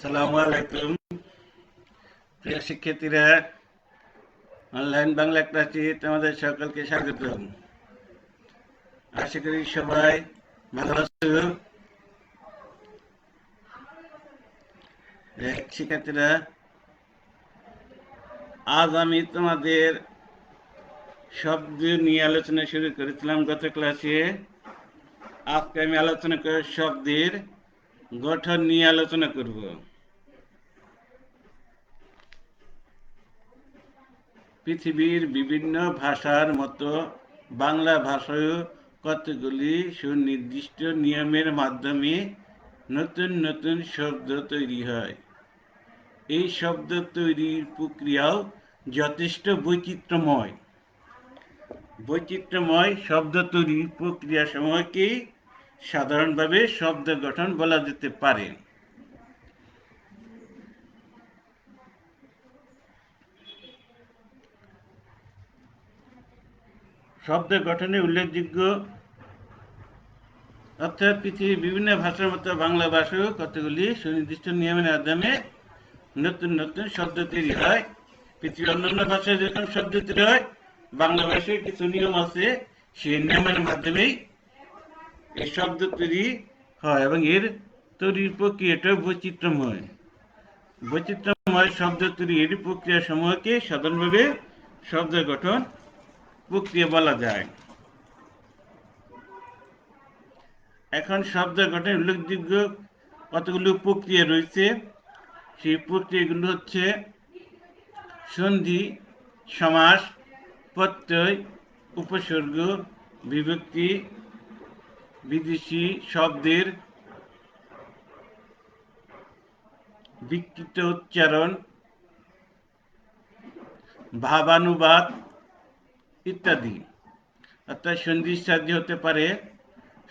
সালামু আলাইকুম প্রিয় শিক্ষার্থীরা, অনলাইন বাংলা ক্লাসে তোমাদের সকলকে স্বাগতম। আশা করি সবাই ভালো আছো। শিক্ষার্থীরা, আজ আমি তোমাদের শব্দ নিয়ে আলোচনা শুরু করেছিলাম গত ক্লাসে। আজকে আমি আলোচনা করব শব্দের গঠন নিয়ে আলোচনা করব। পৃথিবীর বিভিন্ন ভাষার মতো বাংলা ভাষায়ও কতগুলি সুনির্দিষ্ট নিয়মের মাধ্যমে নতুন নতুন শব্দ তৈরি হয়। এই শব্দ তৈরির প্রক্রিয়াও যথেষ্ট বৈচিত্র্যময়। বৈচিত্র্যময় শব্দ তৈরির প্রক্রিয়া সমূহকেই সাধারণভাবে শব্দ গঠন বলা যেতে পারে। শব্দ গঠনে উল্লেখযোগ্য অর্থাৎ পৃথিবীর বিভিন্ন ভাষার মতো বাংলা ভাষায়ও কতগুলি সুনির্দিষ্ট নিয়মের মাধ্যমে নতুন নতুন শব্দ তৈরি হয়। পৃথিবীর অন্যান্য ভাষায় যেরকম শব্দ তৈরি হয়, বাংলা ভাষায় কিছু নিয়ম আছে, সেই নিয়মের মাধ্যমেই এই শব্দ তৈরি হয় এবং এর তৈরির প্রক্রিয়াটাও বৈচিত্র্যময়। বৈচিত্র্যময় শব্দ তৈরির প্রক্রিয়া সমূহকে সাধারণভাবে শব্দ গঠন প্রক্রিয়া বলা যায়। এখন শব্দ গঠনে উল্লেখযোগ্য কতগুলো প্রক্রিয়া রয়েছে। সেই প্রক্রিয়াগুলো হচ্ছে সন্ধি, সমাস, প্রত্যয়, উপসর্গ, বিভক্তি, বিদেশি শব্দের বিকৃত উচ্চারণ, ভাবানুবাদ ইত্যাদি। অর্থাৎ সন্ধির সাহায্যে হতে পারে,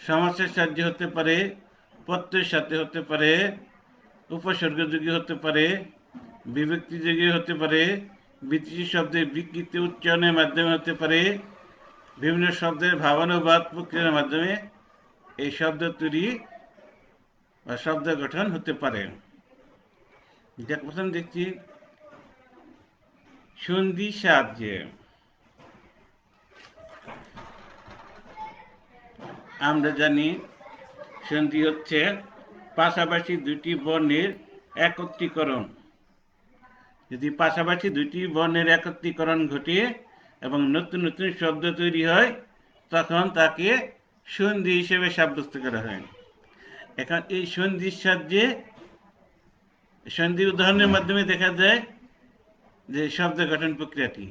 সমাসের সাহায্যে হতে পারে, প্রত্যয়ের সাথে হতে পারে, উপসর্গ যোগে হতে পারে, বিভক্তি যোগে হতে পারে, বিদেশি শব্দের বিকৃত উচ্চারণের মাধ্যমে হতে পারে, বিভিন্ন শব্দের ভাবানুবাদ প্রক্রিয়ার মাধ্যমে এই শব্দ তৈরি বা শব্দ গঠন হতে পারে। প্রথম দেখছি সন্ধির সাহায্যে। আমরা জানি সন্ধি হচ্ছে পাশাপাশি দুটি বর্ণের একত্রীকরণ। যদি পাশাপাশি দুটি বর্ণের একত্রীকরণ ঘটে এবং নতুন নতুন শব্দ তৈরি হয়, তখন তাকে সন্ধি হিসেবে সাব্যস্ত করা হয়। এখন এই সন্ধির সাহায্যে সন্ধি উদাহরণের মাধ্যমে দেখা যায় যে শব্দ গঠন প্রক্রিয়াটি,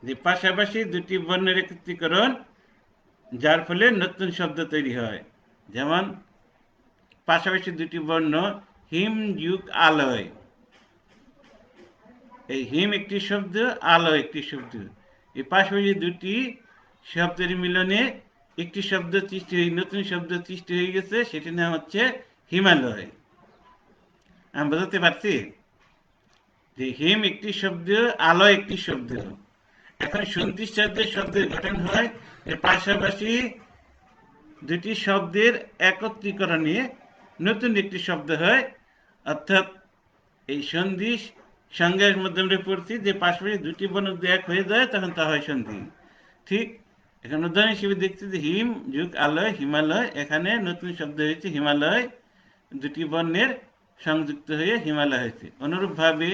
যে পাশাপাশি দুটি বর্ণের একত্রীকরণ, যার ফলে নতুন শব্দ তৈরি হয়। যেমন পাশাপাশি দুটি বর্ণ হিম যুগ আলয়। এই হিম একটি শব্দ, আলয় একটি শব্দ। এই পাশাপাশি দুটি শব্দের মিলনে একটি শব্দ সৃষ্টি হয়ে নতুন শব্দ সৃষ্টি হয়ে গেছে, সেটির নাম হচ্ছে হিমালয়। আমি বোঝাতে পারছি যে হিম একটি শব্দ, আলয় একটি শব্দ। এখন সন্ধির সাথে শব্দের গঠন হয় যে পাশাপাশি দুটি শব্দের একত্রীকরণে নতুন একটি শব্দ হয়। অর্থাৎ এই সন্ধি সংজ্ঞার মধ্যে আমরা পড়ছি যে পাশাপাশি দুটি বর্ণ যদি এক হয়ে যায় তখন তা হয় সন্ধি। ঠিক এখন উদাহরণ হিসেবে দেখছি যে হিম যুগ আলয় হিমালয়, এখানে নতুন শব্দ হয়েছে হিমালয়, দুটি বর্ণের সংযুক্ত হয়ে হিমালয় হয়েছে। অনুরূপভাবে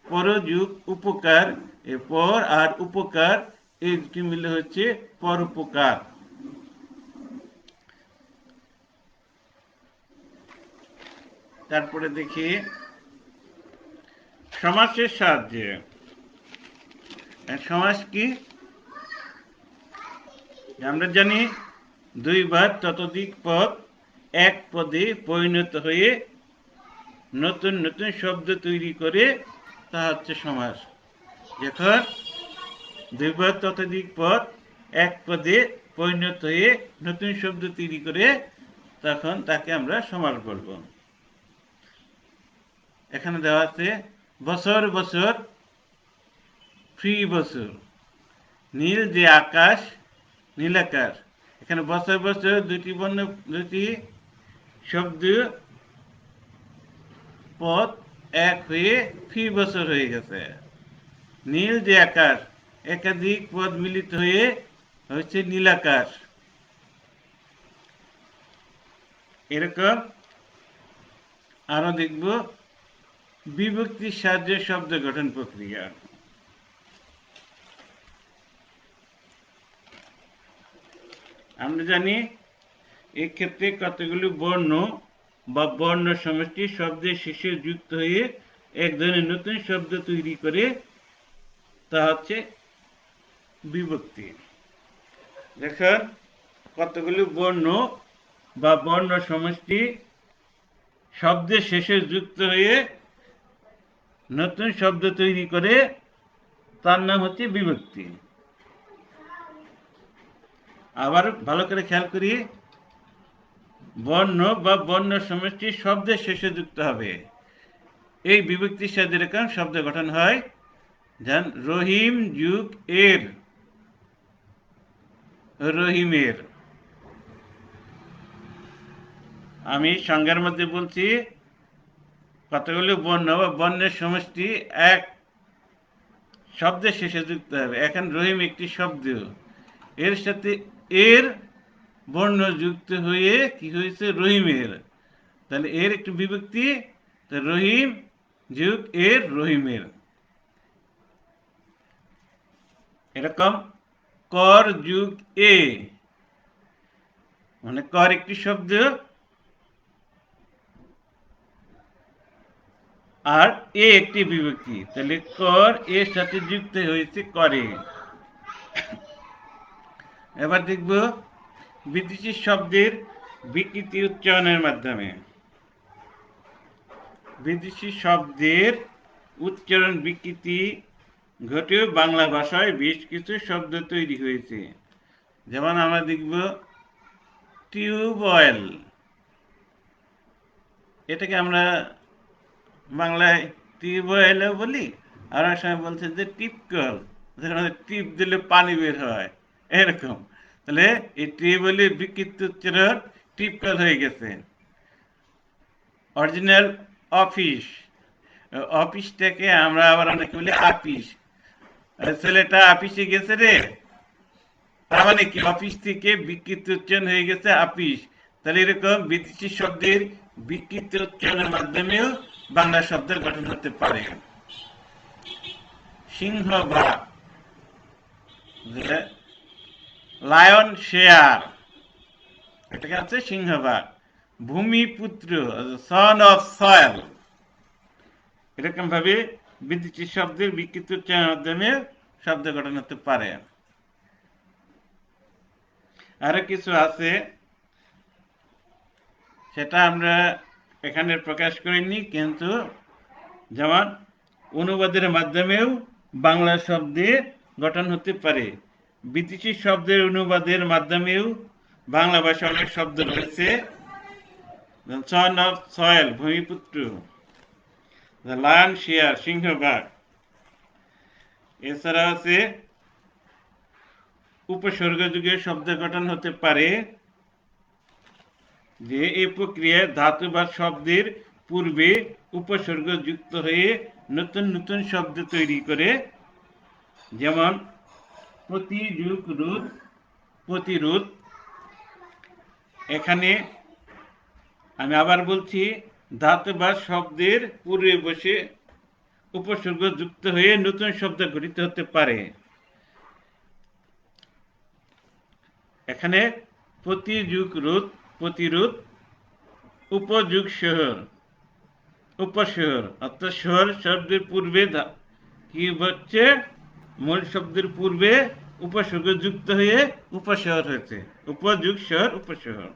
পর যুগ উপকার, এ পর আর উপকার এই দুটি মিলে হচ্ছে পরোপকার। তারপরে দেখি সমাসের সাহায্যে। সমাস কি? আমরা জানি দুই বা ততোধিক পদ এক পদে পরিণত হয়ে নতুন নতুন শব্দ তৈরি করে, তা হচ্ছে সমাস। যখন দুই বা ততোধিক পদ এক পদে পরিণত হয়ে নতুন শব্দ তৈরি করে, তখন তাকে আমরা সমাস বলব। এখানে দেওয়া আছে বছর বছর, ফ্রি বছর, নীল যে আকাশ, নীলাকাশ। এখানে বছর বছর দুটি বর্ণ, দুটি শব্দ পদ এক হয়ে ফি বছর হয়ে গেছে। নীল যে আকাশ, একাধিক পদ মিলিত হয়ে হচ্ছে নীলাকাশ। এরকম আরো দেখব বিভক্তির সাহায্যে শব্দ গঠন প্রক্রিয়া। আমরা জানি এক্ষেত্রে কতগুলি বর্ণ বা বর্ণ সমষ্টি শব্দের শেষে যুক্ত হয়ে এক ধরনের নতুন শব্দ তৈরি করে, তা হচ্ছে বিভক্তি। দেখেন কতগুলি বর্ণ বা বর্ণ সমষ্টি শব্দের শেষে যুক্ত হয়ে নতুন শব্দ তৈরি করে, তার নাম হচ্ছে বিভক্তি। আবার ভালো করে খেয়াল করি, বর্ণ বা বর্ণ সমষ্টি শব্দের শেষে যুক্ত হবে। এই বিভক্তির সাথে এরকম শব্দ গঠন হয়, যেমন রহিম যুগ এর, রহিমের। আমি সংজ্ঞার মধ্যে বলছি কতগুলো বর্ণ বা বর্ণের সমষ্টি এক শব্দের শেষে যুক্ত হবে। এখন রহিম একটি শব্দ, এর সাথে এর বর্ণ যুক্ত হয়ে কি হয়েছে, রহিমের। তাহলে এর একটি বিভক্তি, রহিম যুগ এর, রহিমের। এরকম কর যুগ এ, মানে কর একটি শব্দ আর এ একটি বিভক্তি, তাহলে কর এর সাথে যুক্ত হয়েছে করে। এবার দেখব বিদেশি শব্দের বিকৃতি উচ্চারণের মাধ্যমে। বিদেশি শব্দের উচ্চারণ বিকৃতি ঘটেও বাংলা ভাষায় বেশ কিছু শব্দ তৈরি হয়েছে। যেমন আমরা দেখব টিউবওয়েল, এটাকে আমরা বাংলায় টিউবওয়েলও বলি, আর এক সময় বলছে যে টিপকল, যেখানে টিপ দিলে পানি বের হয়, এরকম। তাহলে এই টিউবওয়েলের বিকৃত উচ্চারণ টিপকল হয়ে গেছে। অরিজিনাল অফিস, অফিসটাকে আমরা আবার অনেকে বলি আপিস, ছেলেটা অফিসে গেছে রে, তার মানে কি অফিস থেকে বিকৃত উচ্চারণ হয়ে গেছে আপিস। তাহলে এরকম বিদেশি শব্দের বিকৃত উচ্চারণের মাধ্যমেও বাংলা শব্দের গঠন হতে পারে। সিংহভাগ, লায়ন শেয়ার, এটাকে হচ্ছে সিংহভাগ। ভূমিপুত্র, সন অফ সয়েল, এরকম ভাবে বিদেশি শব্দের বিকৃত উচ্চারণের মাধ্যমে শব্দ গঠন হতে পারে। আরো কিছু আছে, সেটা আমরা এখানে প্রকাশ করিনি, কিন্তু যেমন অনুবাদের মাধ্যমেও বাংলা শব্দের গঠন হতে পারে। বিদেশি শব্দের অনুবাদের মাধ্যমেও বাংলা ভাষায় অনেক শব্দ রয়েছে। সন অফ সয়েল ভূমিপুত্র, লায়ন শেয়ার সিংহভাগ। এছাড়া আছে উপসর্গ যুগে শব্দ গঠন হতে পারে, যে এই প্রক্রিয়ায় ধাতু বা শব্দের পূর্বে উপসর্গ যুক্ত হয়ে নতুন নতুন শব্দ তৈরি করে। যেমন প্রতিরোধ, প্রতিরোধ। এখানে আমি আবার বলছি, ধাতু বা শব্দের পূর্বে বসে উপসর্গ যুক্ত হয়ে নতুন শব্দ গঠিত হতে পারে। এখানে প্রতিরোধ, প্রতিরোধ। উপযোগ শহর, উপশহর, অর্থাৎ শহর শব্দের পূর্বে কি হচ্ছে, মূল শব্দের পূর্বে উপসর্গ যুক্ত হয়ে উপশহর হয়েছে। উপযোগ শহর, উপশহর।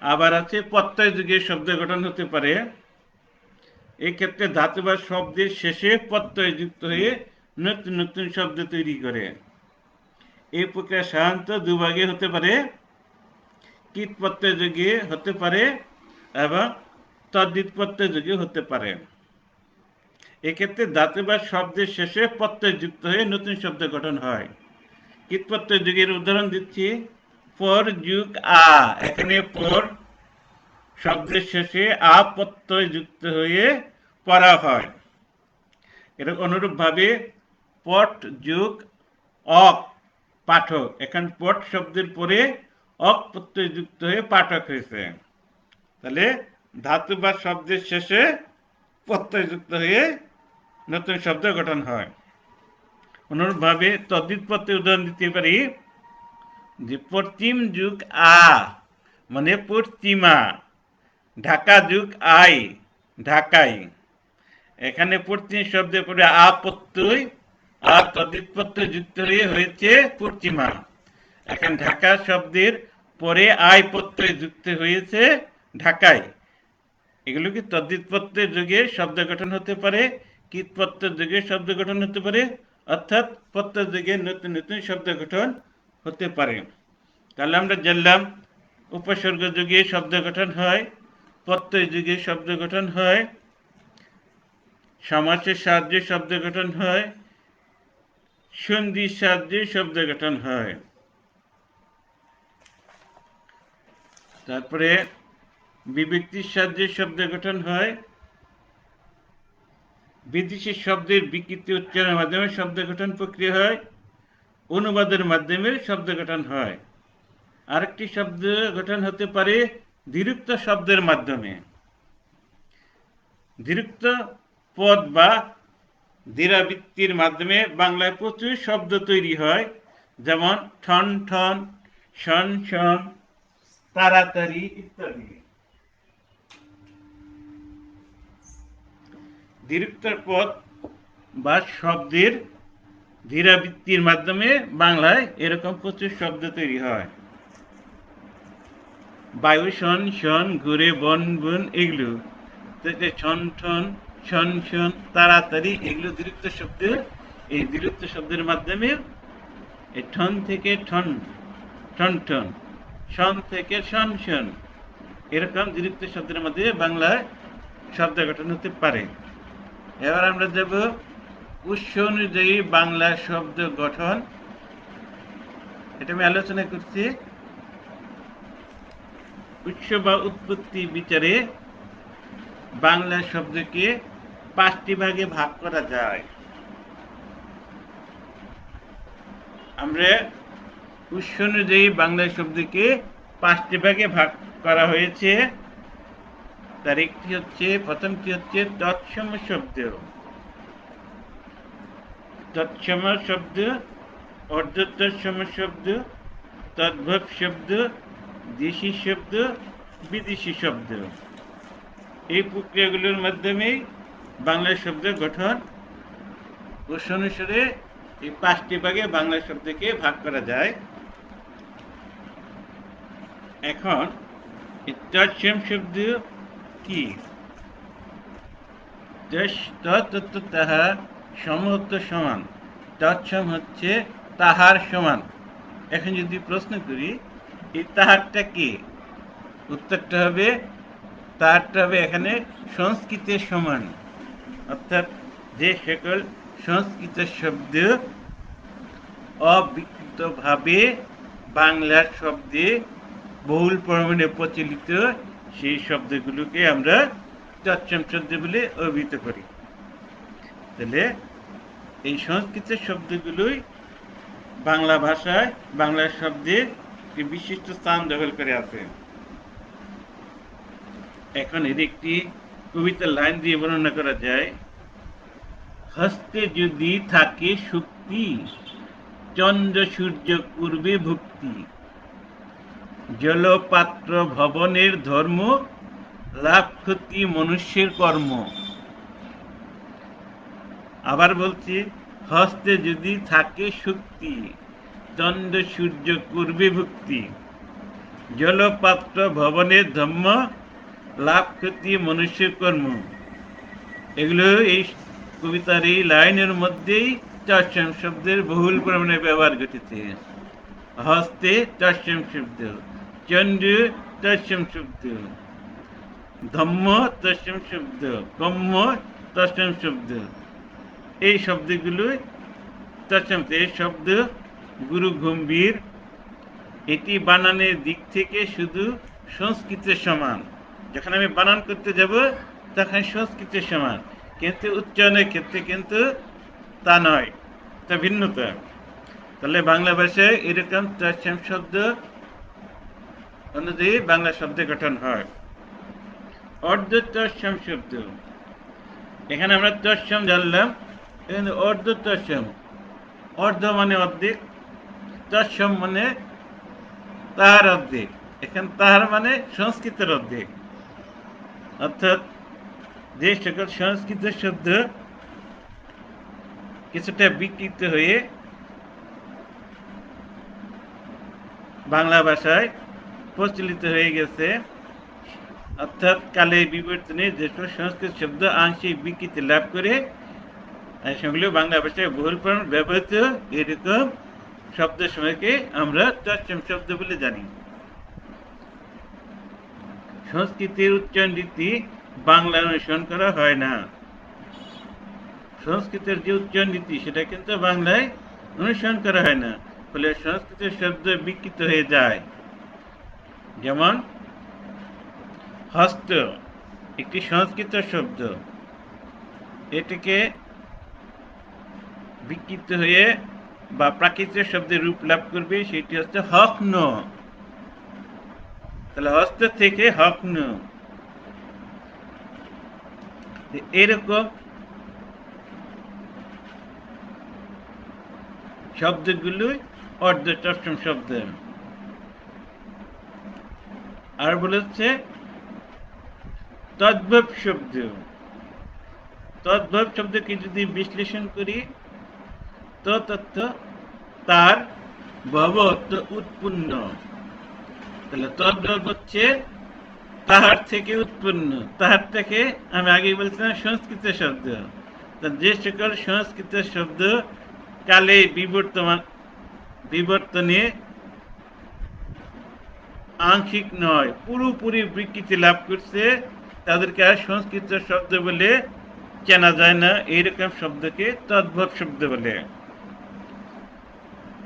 আবার আছে প্রত্যয় যুগে শব্দ গঠন হতে পারে। এই ক্ষেত্রে ধাতু বা শব্দের শেষে প্রত্যয় যুক্ত হয়ে নতুন নতুন শব্দ তৈরি করে। এই প্রক্রিয়া সাধারণত দুভাগে হতে পারে, কীট প্রত্যয় যুগে হতে পারে এবং তদ্ধিত প্রত্যয় যুগে হতে পারে। এক্ষেত্রে ধাতু বা শব্দের শেষে প্রত্যয় যুক্ত হয়ে নতুন শব্দ গঠন হয়। কীট প্রত্যয় যুগের উদাহরণ দিচ্ছি, পর যুগ আ, এখানে পর শব্দের শেষে আ প্রত্যয় যুক্ত হয়ে পড়া হয়। এটা অনুরূপভাবে পট যোগ অক পাঠক, এখানে পট শব্দের পরে অক প্রত্যয় যুক্ত হয়ে পাঠক হয়েছে। তাহলে ধাতু বা শব্দের শেষে প্রত্যয় যুক্ত হয়ে নতুন শব্দ গঠন হয়। অনুরূপভাবে তদ্ধিত প্রত্যয় উদাহরণ দিতে পারি যে পশ্চিম যুগ আ মানে পশ্চিমা, ঢাকা যুগ আই ঢাকাই। এখানে পশ্চিম শব্দের পরে আ প্রত্যয় আর তদ্ধিত প্রত্যয় যুক্ত হয়ে হয়েছে পশ্চিমা। এখন ঢাকা শব্দের পরে আই প্রত্যয় যুক্ত হয়েছে ঢাকায়। এগুলো কি তদ্ধিত প্রত্যয়ের যুগে শব্দ গঠন হতে পারে, কীট প্রত্যয়ের যুগে শব্দ গঠন হতে পারে, অর্থাৎ প্রত্যয় যুগে নতুন নতুন শব্দ গঠন হতে পারে। তাহলে আমরা জানলাম উপসর্গ যুগে শব্দ গঠন হয়, প্রত্যয় যুগে শব্দ গঠন হয়, সমাসের সাহায্যে শব্দ গঠন হয়, সন্ধির সাহায্যে শব্দ গঠন হয়। তারপরে বিভক্তির সাহায্যে শব্দ গঠন হয়, বিদেশি শব্দের বিকৃতি উচ্চারণের মাধ্যমে শব্দ গঠন প্রক্রিয়া হয়, অনুবাদের মাধ্যমে শব্দ গঠন হয়। আরেকটি শব্দ গঠন হতে পারে দ্বিরুক্ত শব্দের মাধ্যমে। দ্বিরুক্ত পদ বা দ্বিরাবৃত্তির মাধ্যমে বাংলায় প্রচুর শব্দ তৈরি হয়, যেমন ঠন ঠন, শন শন, তাড়াতাড়ি ইত্যাদি। দ্বিরুক্ত পদ বা শব্দের ধীরাবৃত্তির মাধ্যমে বাংলায় এরকম প্রচুর শব্দ তৈরি হয়। বায়ু শন শন, ঘুরে বন বন, এগুলো ছন ঠন, শন শন, তাড়াতাড়ি, এগুলো দ্বিরুক্ত শব্দ। এই দ্বিরুক্ত শব্দের মাধ্যমে এই ঠন থেকে ঠন ঠন ঠন, শন থেকে শন শন, এরকম দ্বিরুক্ত শব্দের মধ্যে বাংলায় শব্দ গঠন হতে পারে। এবার আমরা যাব উৎস অনুযায়ী বাংলা শব্দ গঠন। এটা আমি আলোচনা করছি। উৎস বা উৎপত্তি বিচারে বাংলা শব্দকে 5টি ভাগে ভাগ করা যায়। আমরা উৎস অনুযায়ী বাংলা শব্দকে 5টি ভাগে ভাগ করা হয়েছে। তার একটি হচ্ছে, প্রথমটি হচ্ছে তৎসম শব্দ। তৎসম শব্দ, অর্ধতৎসম শব্দ, তদ্ভব শব্দ, দেশি শব্দ, বিদেশি শব্দ। এই প্রক্রিয়াগুলোর মাধ্যমেই বাংলা শব্দ গঠন উৎস অনুসারে এই 5টি ভাগে বাংলা শব্দকে ভাগ করা যায়। এখন তৎসম শব্দ কি? তাহা, সম সমান, তৎসম হচ্ছে তাহার সমান। এখন যদি প্রশ্ন করি এই তাহারটা কি, উত্তরটা হবে তাহারটা হবে এখানে সংস্কৃতের সমান। অর্থাৎ যে সকল সংস্কৃত শব্দ অবিকৃতভাবে বাংলার শব্দে বহুল পরিমাণে প্রচলিত, সেই শব্দগুলোকে আমরা তৎসম শব্দ বলে অভিহিত করি। তাহলে এই সংস্কৃত শব্দগুলোই বাংলা ভাষায় বাংলা শব্দের একটি বিশিষ্ট স্থান দখল করে আছে। এখন এর একটি কবিতার লাইন দিয়ে বর্ণনা করা যায়। হস্তে যদি থাকে শক্তি, চন্দ্র সূর্য করবে ভক্তি, জলপাত্র ভবনের ধর্ম, লাভ ক্ষতি মনুষ্যের কর্ম। আবার বলছি, হস্তে যদি থাকে শক্তি, চন্দ্র সূর্য করবে ভক্তি, জলপাত্র ভবনের ধর্ম, লাভ ক্ষতি মনুষ্যের কর্ম। এগুলো এই কবিতার এই লাইনের মধ্যেই তৎসম শব্দের বহুল পরিমাণে ব্যবহার ঘটেছে। হস্তে তৎসম শব্দ, চন্দ্র তৎসম শব্দ, ধম্ম তৎসম শব্দ, কম্ম তৎসম শব্দ। এই শব্দগুলো তৎসম। এই শব্দ গুরু গম্ভীর, এটি বানানের দিক থেকে শুধু সংস্কৃতের সমান। যখন আমি বানান করতে যাব তখন সংস্কৃতের সমান, কিন্তু উচ্চারণের ক্ষেত্রে কিন্তু তা নয়, তা ভিন্নতা। তাহলে বাংলা ভাষায় এরকম তৎসম শব্দ অনুযায়ী বাংলা শব্দ গঠন হয়। অর্ধ তৎসম শব্দ, এখানে আমরা তৎসম জানলাম, এখানে অর্ধ তৎসম। অর্ধ মানে অর্ধেক, তৎসম মানে তাহার অর্ধেক। এখানে তাহার মানে সংস্কৃতের অর্ধেক, অর্থাৎ যে সকল সংস্কৃত শব্দ কিছুটা বিকৃত হয়ে বাংলা ভাষায় প্রচলিত হয়ে গেছে, অর্থাৎ কালের বিবর্তনে যেসব সংস্কৃত শব্দ আংশিক বিকৃতি লাভ করে সেগুলো বাংলা ভাষায় বহুল ব্যবহৃত এরকম শব্দ সময়কে আমরা তৎসম শব্দ বলে জানি। সংস্কৃতের উচ্চারণ রীতি বাংলা অনুসরণ করা হয় না। সংস্কৃতের যে উচ্চারণ রীতি সেটা কিন্তু বাংলায় অনুসরণ করা হয় না, ফলে সংস্কৃতের শব্দ বিকৃত হয়ে যায়। যেমন হস্ত একটি সংস্কৃত শব্দ, এটিকে বিকৃত হয়ে বা প্রাকৃতিক শব্দের রূপ লাভ করবে, সেটি হচ্ছে হক্ন। তাহলে হস্ত থেকে হক্ন, এরকম শব্দগুলো অর্ধ তৎসম শব্দ। আর বলেছে তদ্ভব শব্দ। তদ্ভব শব্দকে যদি বিশ্লেষণ করি তো তথ্য তার ভব অর্থ উৎপন্ন। তাহলে তদ্ভব হচ্ছে তাহার থেকে উৎপন্ন, তাহার থেকে আমি আগে বলছিলাম সংস্কৃত শব্দ। যে সকল সংস্কৃত শব্দ কালে বিবর্তনে আংশিক নয় পুরোপুরি বিকৃতি লাভ করছে, তাদেরকে আর সংস্কৃত শব্দ বলে চেনা যায় না, এইরকম শব্দকে তদ্ভব শব্দ বলে।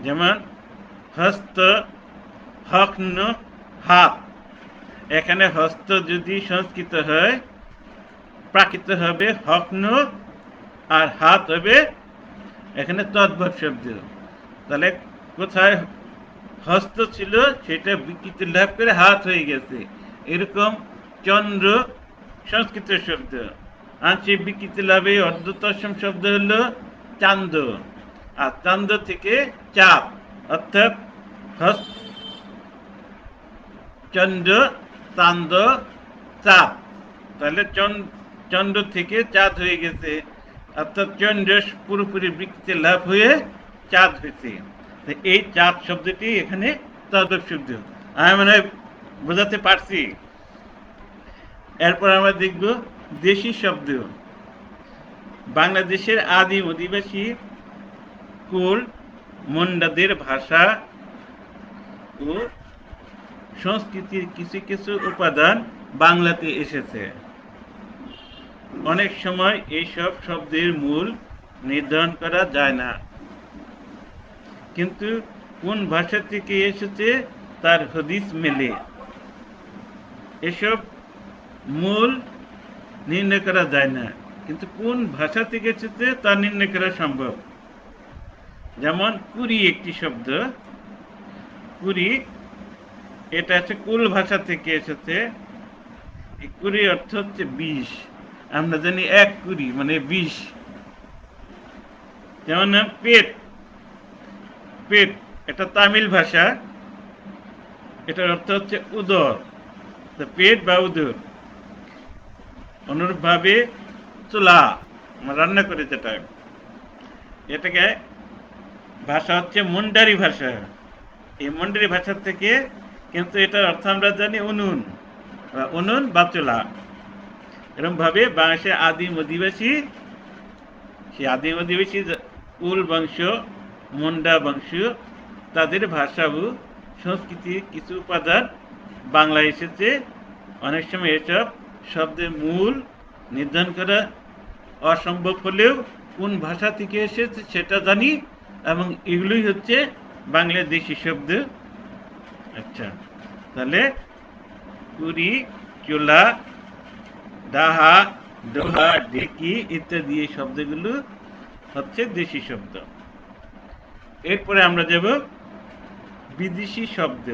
যেমন হস্ত, হক্ন, হাত। এখানে হস্ত যদি সংস্কৃত হয় প্রাকৃত হবে হক্ন, আর হাত হবে এখানে তদ্ভব শব্দ। তাহলে কোথায় হস্ত ছিল সেটা বিকৃতি লাভ করে হাত হয়ে গেছে। এরকম চন্দ্র সংস্কৃত শব্দ, আংশিক বিকৃতি লাভে অর্ধ তৎসম শব্দ হলো চান্দ, আর চান্দ থেকে চাঁদ, অর্থাৎ চন্দ্র, চান্দ, চাঁদ। তাহলে চন্দ্র থেকে চাঁদ হয়ে গেছে, অর্থাৎ চন্দ্র পুরোপুরি বিকৃতি লাভ হয়ে চাঁদ হয়েছে। এই চাঁদ শব্দটি এখানে তদ্ভব শব্দ। আমি মনে হয় বোঝাতে পারছি। এরপর আমরা দেখব দেশি শব্দ। বাংলাদেশের আদিম অধিবাসী কুল মুন্ডাদের ভাষা ও সংস্কৃতির কিছু কিছু উপাদান বাংলাতে এসেছে। অনেক সময় এইসব শব্দের মূল নির্ধারণ করা যায় না, কিন্তু কোন ভাষা থেকে এসেছে তার হদিস মেলে। এসব মূল নির্ণয় করা যায় না, কিন্তু কোন ভাষা থেকে এসেছে তা নির্ণয় করা সম্ভব। যেমন কুরি একটি শব্দ, কুরি এটা হচ্ছে কুল ভাষা থেকে এসেছে। এই কুরি অর্থ হচ্ছে 20। আমরা জানি 1 কুরি মানে 20। যেমন পেট, পেট এটা তামিল ভাষা, এটার অর্থ হচ্ছে উদর, পেট বা উদর। অনুরূপভাবে চুলা রান্না করে যেটা, এটাকে ভাষা হচ্ছে মুন্ডারি ভাষা। এই মুন্ডারি ভাষা থেকে, কিন্তু এটার অর্থ আমরা জানি উনুন, উনুন বা চুলা। এরকম ভাবে বাংলাদেশের আদিম অধিবাসী, সেই আদিম অধিবাসী কুল বংশ, মুন্ডা বংশ, তাদের ভাষা ও সংস্কৃতির কিছু উপাদান বাংলায় এসেছে। অনেক সময় এসব শব্দের মূল নির্ধারণ করা অসম্ভব হলেও কোন ভাষা থেকে এসেছে সেটা জানি, এবং এগুলোই হচ্ছে বাংলাদেশি শব্দ। আচ্ছা, তাহলে কুরি, চুলা, ডাহা, ডোহা, ঢেকি ইত্যাদি এই শব্দগুলো হচ্ছে দেশি শব্দ। এরপরে আমরা যাব বিদেশি শব্দ।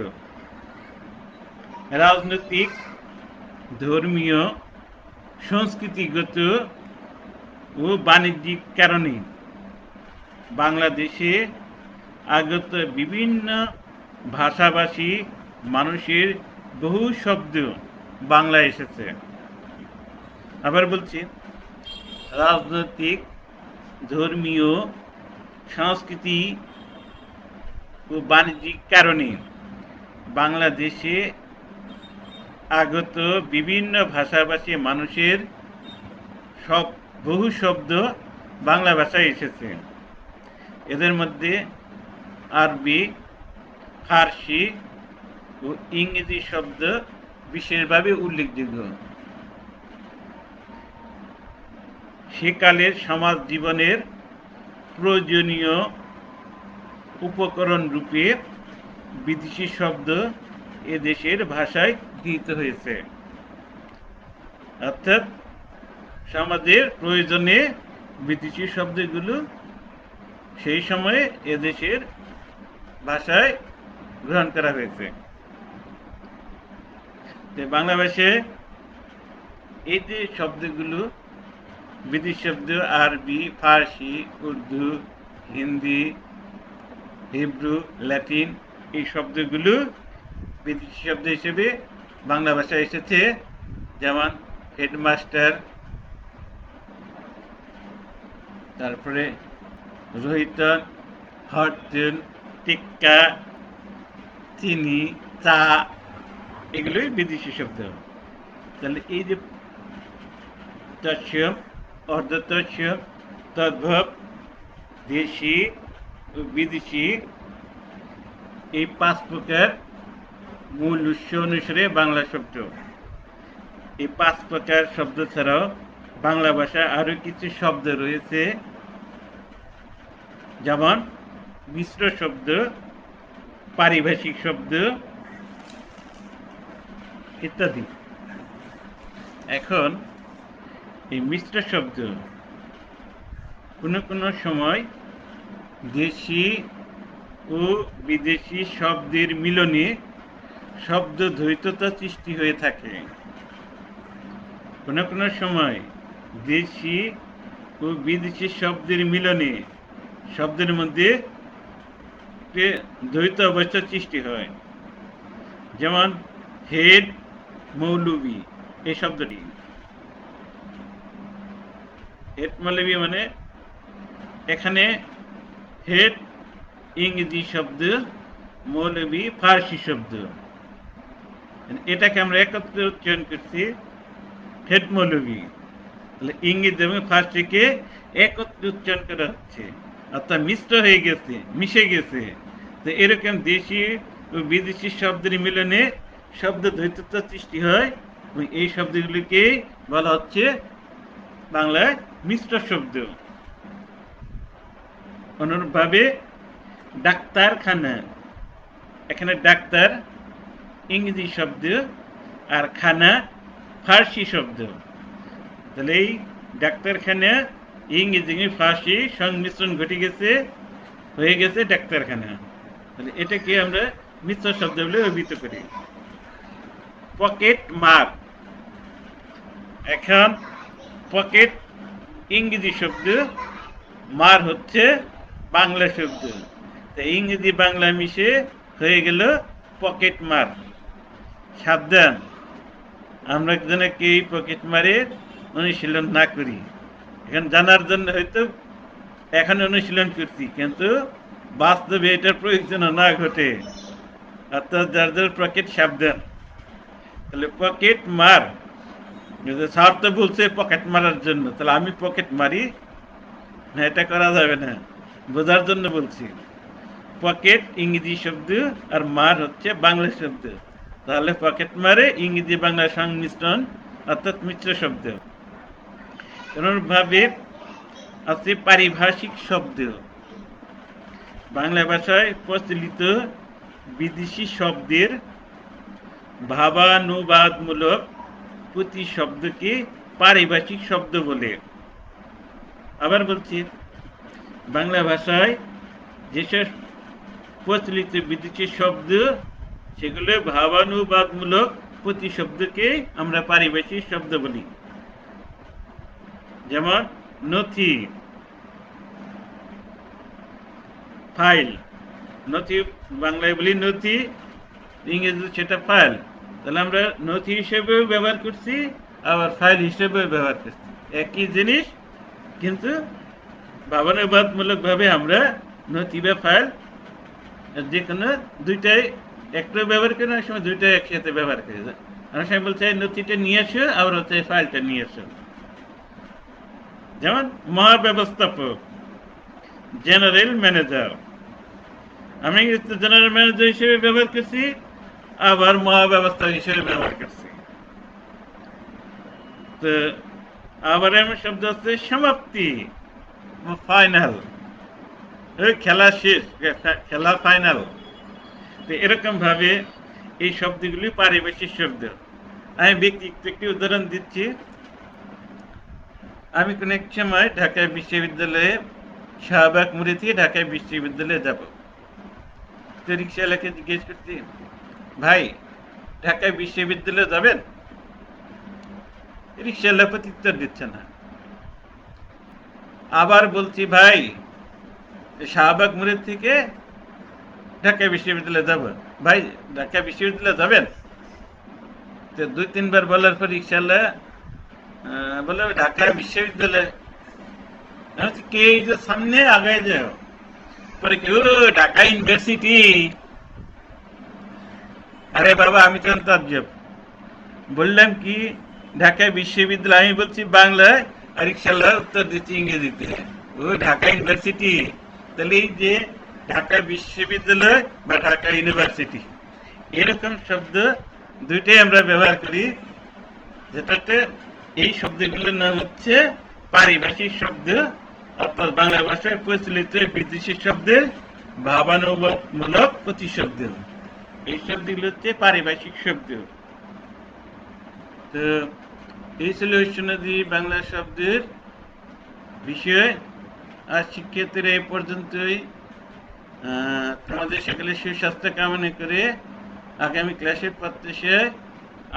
রাজনৈতিক, ধর্মীয়, সংস্কৃতিগত ও বাণিজ্যিক কারণে বাংলাদেশে আগত বিভিন্ন ভাষাভাষী মানুষের বহু শব্দ বাংলায় এসেছে। আবার বলছি, রাজনৈতিক, ধর্মীয়, সংস্কৃতি ও বাণিজ্যিক কারণে বাংলাদেশে আগত বিভিন্ন ভাষাভাষী মানুষের বহু শব্দ বাংলা ভাষায় এসেছে। এদের মধ্যে আরবি, ফার্সি ও ইংরেজি শব্দ বিশেষভাবে উল্লেখযোগ্য। সেকালের সমাজ জীবনের প্রয়োজনীয় উপকরণ রূপে বিদেশি শব্দ এদেশের ভাষায় গৃহীত হয়েছে। অর্থাৎ সমাজের প্রয়োজনে বিদেশি শব্দগুলো সেই সময়ে এদেশের ভাষায় গ্রহণ করা হয়েছে। বাংলা ভাষায় এই যে শব্দগুলো, বিদেশি শব্দ আরবি, ফার্সি, উর্দু, হিন্দি, হিব্রু, ল্যাটিন, এই শব্দগুলো বিদেশি শব্দ হিসেবে বাংলা ভাষায় এসেছে। যেমন হেডমাস্টার, তারপরে রহিতন, হরতুন, টিক্কা, চিনি, চা, এগুলোই বিদেশি শব্দ। তাহলে এই যে তৎসম, অর্ধতৎসম, তদ্ভব, দেশি ও বিদেশি, এই 5 প্রকার মূল উৎস অনুসারে বাংলা শব্দ। এই 5 প্রকার শব্দ ছাড়াও বাংলা ভাষায় আরো কিছু শব্দ রয়েছে, যেমন মিশ্র শব্দ, পারিভাষিক শব্দ ইত্যাদি। এখন এই মিশ্র শব্দ কোনো সময় দেশি ও বিদেশি শব্দের মিলনে শব্দ দ্বৈততা সৃষ্টি হয়ে থাকে। কোনো সময় দেশি ও বিদেশি শব্দের মিলনে শব্দের মধ্যে দ্বৈত অবস্থার সৃষ্টি হয়। যেমন হেড, মৌলবি, এই শব্দটি। হেড মৌলবি মানে এখানে হেড ইংরেজি শব্দ, মৌলবি ফার্সি শব্দ। এটাকে আমরা একত্রে উচ্চারণ করছি হেড মৌলবি। তাহলে ইংরেজি এবং ফার্সিকে একত্রে উচ্চারণ করা হচ্ছে, অর্থাৎ মিশ্র হয়ে গেছে, মিশে গেছে। তো এরকম দেশি ও বিদেশি শব্দের মিলনে শব্দ দ্বৈততা সৃষ্টি হয়, এবং এই শব্দগুলিকে বলা হচ্ছে বাংলায় মিশ্র শব্দ। অনুরূপভাবে ডাক্তারখানা, এখানে ডাক্তার ইংরেজি শব্দ আর খানা ফার্সি শব্দ। তাহলে এই ডাক্তারখানা ইংরেজি ফার্সি সংমিশ্রণ ঘটে গেছে, হয়ে গেছে ডাক্তারখানা। তাহলে এটাকে আমরা মিশ্র শব্দ বলে অভিহিত করি। পকেট মার, এখন পকেট ইংরেজি শব্দ, মার হচ্ছে বাংলা শব্দ। ইংরেজি বাংলা মিশে হয়ে গেল পকেট মার। সাবধান, আমরা যেন কেউ পকেট মারের অনুশীলন না করি। এখন জানার জন্য হয়তো এখন অনুশীলন করছি, কিন্তু বাস্তবে এটার প্রয়োজন না ঘটে। অর্থাৎ যার যার পকেট সাবধান। তাহলে পকেট মার, স্যার তো বলছে পকেট মারার জন্য, তাহলে আমি পকেট মারি না, এটা করা যাবে না। বোঝার জন্য বলছি। পকেট ইংরেজি শব্দ আর মার হচ্ছে বাংলা শব্দ। তাহলে পকেট মারে ইংরেজি বাংলা সংমিশ্রণ, অর্থাৎ মিশ্র শব্দ। অনুরূপভাবে আছে পারিভাষিক শব্দ। বাংলা ভাষায় প্রচলিত বিদেশি শব্দের ভাবানুবাদমূলক প্রতি শব্দকে পারিভাষিক শব্দ বলে। আবার বলছি, বাংলা ভাষায় যেসব প্রচলিত বিদেশি শব্দ সেগুলো ভাবানুবাদমূলক প্রতিশব্দকে আমরা পারিভাষিক শব্দ বলি। যেমন নথি, ফাইল। নথি বাংলায় বলি নথি, ইংরেজি সেটা ফাইল। তাহলে আমরা নথি হিসেবেও ব্যবহার করছি, আবার ফাইল হিসেবেও ব্যবহার করছি, একই জিনিস, কিন্তু ভাবানুবাদমূলক ভাবে আমরা নথি বা ফাইল যে কোনো দুইটাই একটা ব্যবহার করি, অনেক সময় দুইটাই একসাথে ব্যবহার করি। অনেক সময় বলছে নথিটা নিয়ে আসো, আবার হচ্ছে ফাইলটা নিয়ে আসো। যেমন মহাব্যবস্থাপক, জেনারেল ম্যানেজার। আমি জেনারেল ম্যানেজার হিসেবে ব্যবহার করছি, আবার মহাব্যবস্থাপক হিসেবে ব্যবহার করছি। তো আবার এমন শব্দ আছে সমাপ্তি, ফাইনাল, খেলা শেষ, খেলা ফাইনাল। তো এরকম ভাবে এই শব্দগুলি পারিভাষিক শব্দ। আমি ব্যক্তিগত একটি উদাহরণ দিচ্ছি। আমি কোন এক সময় ঢাকা বিশ্ববিদ্যালয়ে শাহবাগ মোড়ে থেকে ঢাকা বিশ্ববিদ্যালয়ে যাব। তো রিক্সাওয়ালাকে জিজ্ঞেস করছি, ভাই ঢাকা বিশ্ববিদ্যালয়ে যাবেন? রিক্সাওয়ালা প্রত্যুত্তর দিচ্ছে না। আবার বলছি, ভাই শাহবাগ মোড়ের থেকে ঢাকা বিশ্ববিদ্যালয়ে যাব। ভাই ঢাকা বিশ্ববিদ্যালয়ে যাবেন? তো দুই তিনবার বলার পর রিক্সাওয়ালা বলে ঢাকা বিশ্ববিদ্যালয়ে। কে যে সামনে আগায় যাও, পরে কেউ ঢাকা ইউনিভার্সিটি। আরে বাবা, আমি তো তাজ্জব, বললাম কি ঢাকা বিশ্ববিদ্যালয়, আমি বলছি বাংলায়, আর রিক্সাওয়ালা উত্তর দিচ্ছি ইংরেজিতে, ও ঢাকা ইউনিভার্সিটি। তাহলে এই যে ঢাকা বিশ্ববিদ্যালয় বা ঢাকা ইউনিভার্সিটি, এরকম শব্দ দুইটাই আমরা ব্যবহার করি, যেটাতে এই শব্দগুলোর নাম হচ্ছে পারিভাষিক শব্দ, অর্থাৎ বাংলা ভাষায় প্রচলিত বিদেশি শব্দের ভাবানুবাদমূলক প্রতিশব্দ। এই শব্দগুলো হচ্ছে পারিভাষিক শব্দ। তো এই ছিল ঐশ্বনদী বাংলা শব্দের বিষয়। আর শিক্ষার্থীরা এই পর্যন্তই। তোমাদের সকলে সুস্বাস্থ্য কামনা করে আগামী ক্লাসের প্রত্যাশায়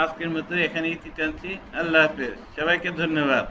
আজকের মতো এখানেই টানছি। আল্লাহ হাফেজ, সবাইকে ধন্যবাদ।